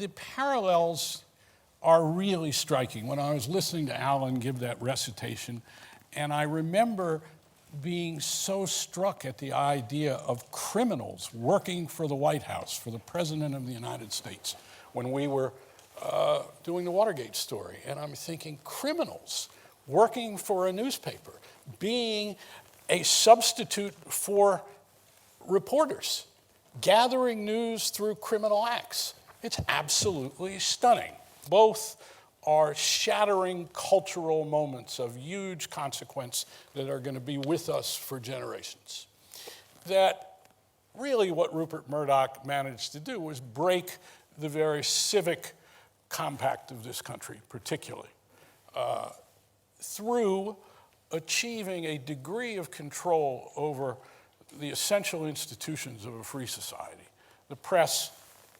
the parallels are really striking. When I was listening to Alan give that recitation, and I remember being so struck at the idea of criminals working for the White House, for the President of the United States, when we were doing the Watergate story. And I'm thinking, criminals working for a newspaper, being a substitute for reporters, gathering news through criminal acts. It's absolutely stunning. Both are shattering cultural moments of huge consequence that are going to be with us for generations. That really what Rupert Murdoch managed to do was break the very civic compact of this country, particularly, through achieving a degree of control over the essential institutions of a free society: the press,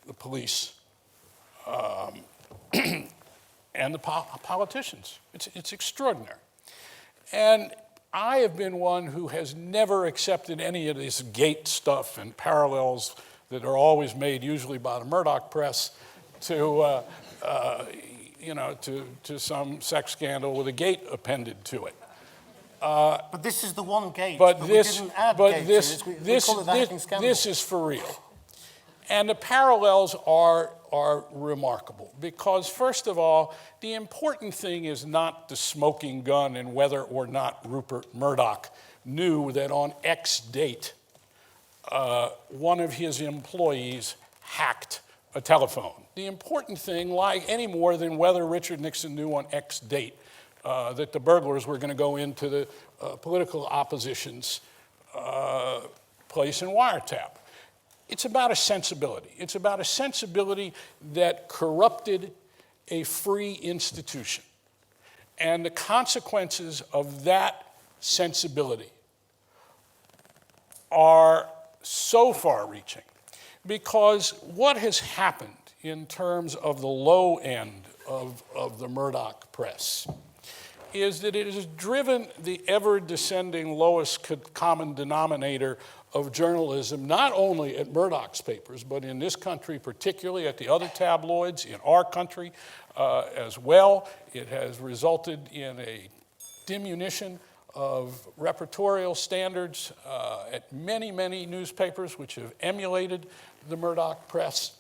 the police, and the politicians. It's extraordinary. And I have been one who has never accepted any of this gate stuff and parallels that are always made, usually by the Murdoch press, to some sex scandal with a gate appended to it. But this is the one gate. We didn't add gate to it. We call it the hacking scandal. This is for real. And the parallels are remarkable because, first of all, the important thing is not the smoking gun and whether or not Rupert Murdoch knew that on X date one of his employees hacked a telephone. The important thing, like any more than whether Richard Nixon knew on X date that the burglars were going to go into the political opposition's place and wiretap. It's about a sensibility. It's about a sensibility that corrupted a free institution. And the consequences of that sensibility are so far-reaching because what has happened in terms of the low end of the Murdoch press is that it has driven the ever-descending lowest common denominator of journalism, not only at Murdoch's papers, but in this country, particularly at the other tabloids, in our country as well. It has resulted in a diminution of repertorial standards at many, many newspapers which have emulated the Murdoch press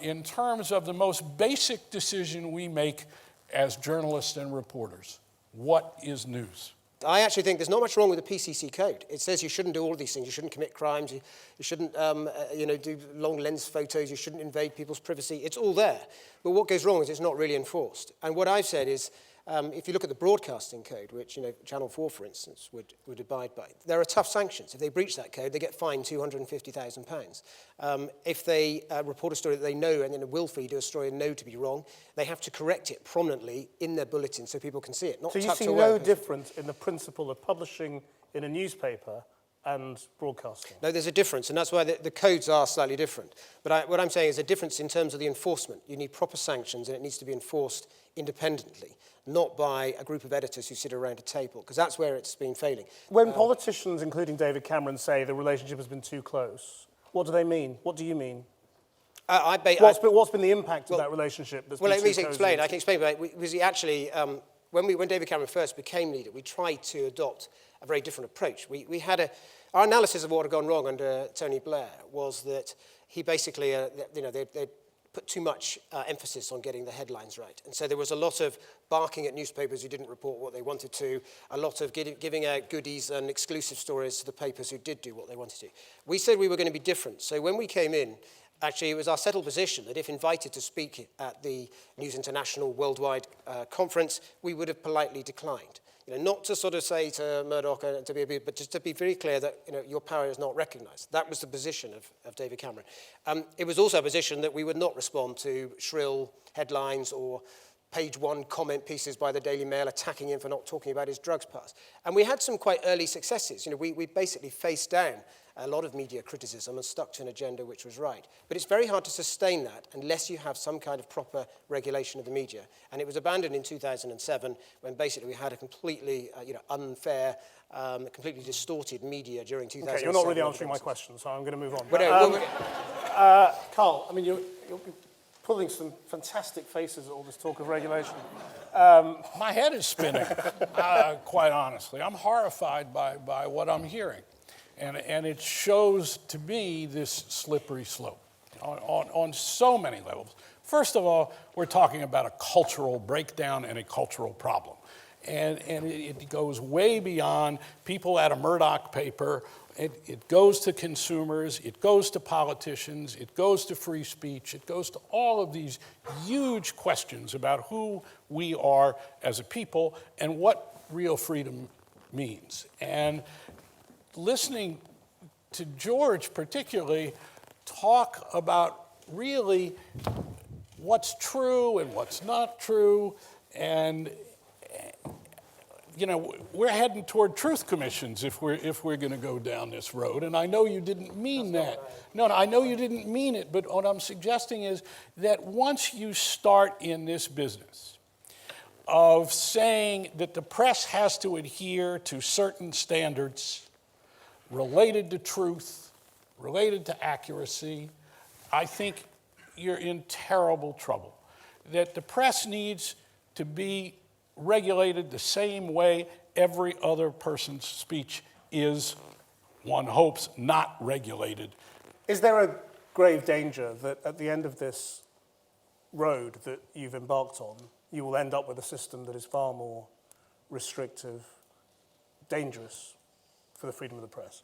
in terms of the most basic decision we make as journalists and reporters. What is news? I actually think there's not much wrong with the PCC code. It says you shouldn't do all of these things. You shouldn't commit crimes. You shouldn't do long lens photos. You shouldn't invade people's privacy. It's all there. But what goes wrong is it's not really enforced. And what I've said is, if you look at the broadcasting code, which Channel 4, for instance, would abide by, there are tough sanctions. If they breach that code, they get fined £250,000. If they report a story that they know and then willfully do a story and know to be wrong, they have to correct it prominently in their bulletin so people can see it. Not so you see no difference in the principle of publishing in a newspaper and broadcasting? No, there's a difference, and that's why the codes are slightly different. But what I'm saying is a difference in terms of the enforcement. You need proper sanctions, and it needs to be enforced independently, not by a group of editors who sit around a table, because that's where it's been failing. When politicians, including David Cameron, say the relationship has been too close, what do they mean? What do you mean? What's been the impact of that relationship that's been too close? Well, let me explain. I can explain about it. Because actually, when David Cameron first became leader, we tried to adopt a very different approach. We had our analysis of what had gone wrong under Tony Blair was that he basically, they put too much emphasis on getting the headlines right. And so there was a lot of barking at newspapers who didn't report what they wanted to, a lot of giving out goodies and exclusive stories to the papers who did do what they wanted to. We said we were going to be different. So when we came in, actually it was our settled position that if invited to speak at the News International Worldwide Conference, we would have politely declined. Not to sort of say to Murdoch, but just to be very clear that your power is not recognised. That was the position of David Cameron. It was also a position that we would not respond to shrill headlines or page one comment pieces by the Daily Mail attacking him for not talking about his drugs past. And we had some quite early successes. We basically faced down a lot of media criticism and stuck to an agenda which was right. But it's very hard to sustain that unless you have some kind of proper regulation of the media. And it was abandoned in 2007 when basically we had a completely unfair, completely distorted media during 2007. Okay, you're not really answering my question, so I'm going to move on. Carl, I mean, pulling some fantastic faces at all this talk of regulation. My head is spinning, quite honestly. I'm horrified by what I'm hearing. And it shows to me this slippery slope on so many levels. First of all, we're talking about a cultural breakdown and a cultural problem. And it goes way beyond people at a Murdoch paper. It goes to consumers, it goes to politicians, it goes to free speech, it goes to all of these huge questions about who we are as a people and what real freedom means. And listening to George particularly talk about really what's true and what's not true, and you know, we're heading toward truth commissions if we're going to go down this road. And I know you didn't mean that. No, I know you didn't mean it. But what I'm suggesting is that once you start in this business of saying that the press has to adhere to certain standards related to truth, related to accuracy, I think you're in terrible trouble. That the press needs to be regulated the same way every other person's speech is, one hopes, not regulated. Is there a grave danger that at the end of this road that you've embarked on, you will end up with a system that is far more restrictive, dangerous for the freedom of the press?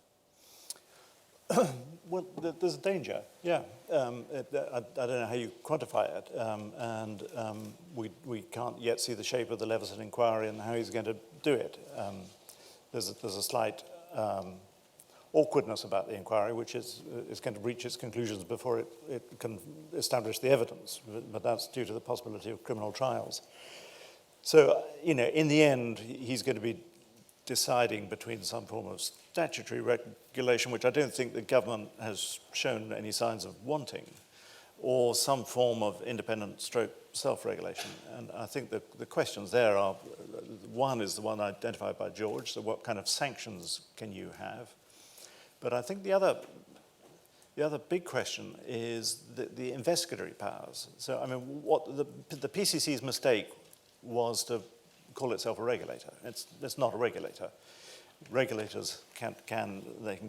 Well, there's a danger, yeah. I don't know how you quantify it, and we can't yet see the shape of the Leveson inquiry and how he's going to do it. There's a slight awkwardness about the inquiry, which is going to reach its conclusions before it can establish the evidence, but that's due to the possibility of criminal trials. So, you know, in the end, he's going to be deciding between some form of statutory regulation, which I don't think the government has shown any signs of wanting, or some form of independent stroke self-regulation. And I think the questions there are, one is the one identified by George, so what kind of sanctions can you have? But I think the other big question is the investigatory powers. So, I mean, what the PCC's mistake was to call itself a regulator. It's not a regulator. Regulators can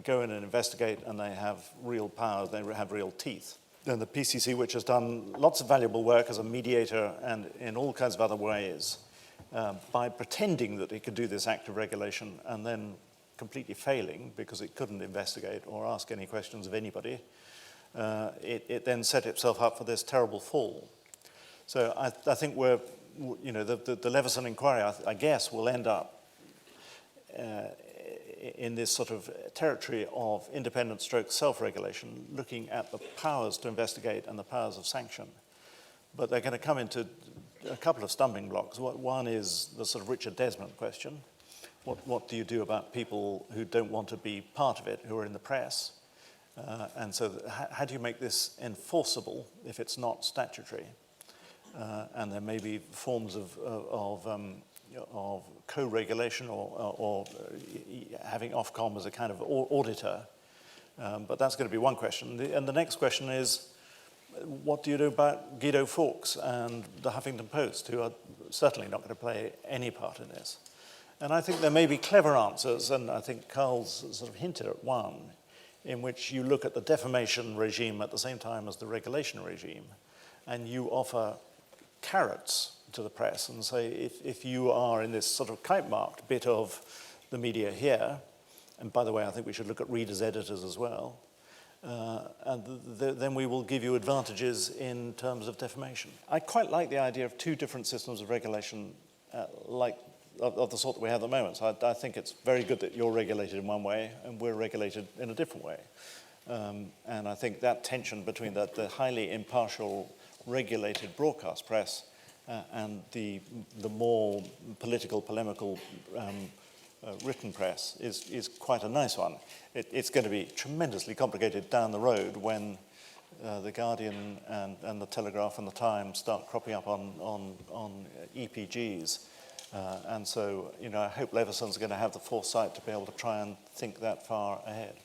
go in and investigate, and they have real power, they have real teeth. And the PCC, which has done lots of valuable work as a mediator and in all kinds of other ways, by pretending that it could do this act of regulation and then completely failing because it couldn't investigate or ask any questions of anybody, it then set itself up for this terrible fall. So I think the Leveson inquiry, I guess, will end up in this sort of territory of independent stroke self-regulation, looking at the powers to investigate and the powers of sanction. But they're going to come into a couple of stumbling blocks. One is the sort of Richard Desmond question. What do you do about people who don't want to be part of it, who are in the press? And so how do you make this enforceable if it's not statutory? And there may be forms of co-regulation or having Ofcom as a kind of auditor. But that's going to be one question. And the next question is, what do you do about Guido Fawkes and the Huffington Post, who are certainly not going to play any part in this? And I think there may be clever answers, and I think Carl's sort of hinted at one, in which you look at the defamation regime at the same time as the regulation regime, and you offer carrots to the press and say, if you are in this sort of kite-marked bit of the media here, and by the way, I think we should look at readers, editors as well, and then we will give you advantages in terms of defamation. I quite like the idea of two different systems of regulation of the sort that we have at the moment. So I think it's very good that you're regulated in one way and we're regulated in a different way. And I think that tension between the highly impartial regulated broadcast press and the more political, polemical written press is quite a nice one. It's going to be tremendously complicated down the road when the Guardian and the Telegraph and the Times start cropping up on EPGs. And so, I hope Leveson's going to have the foresight to be able to try and think that far ahead.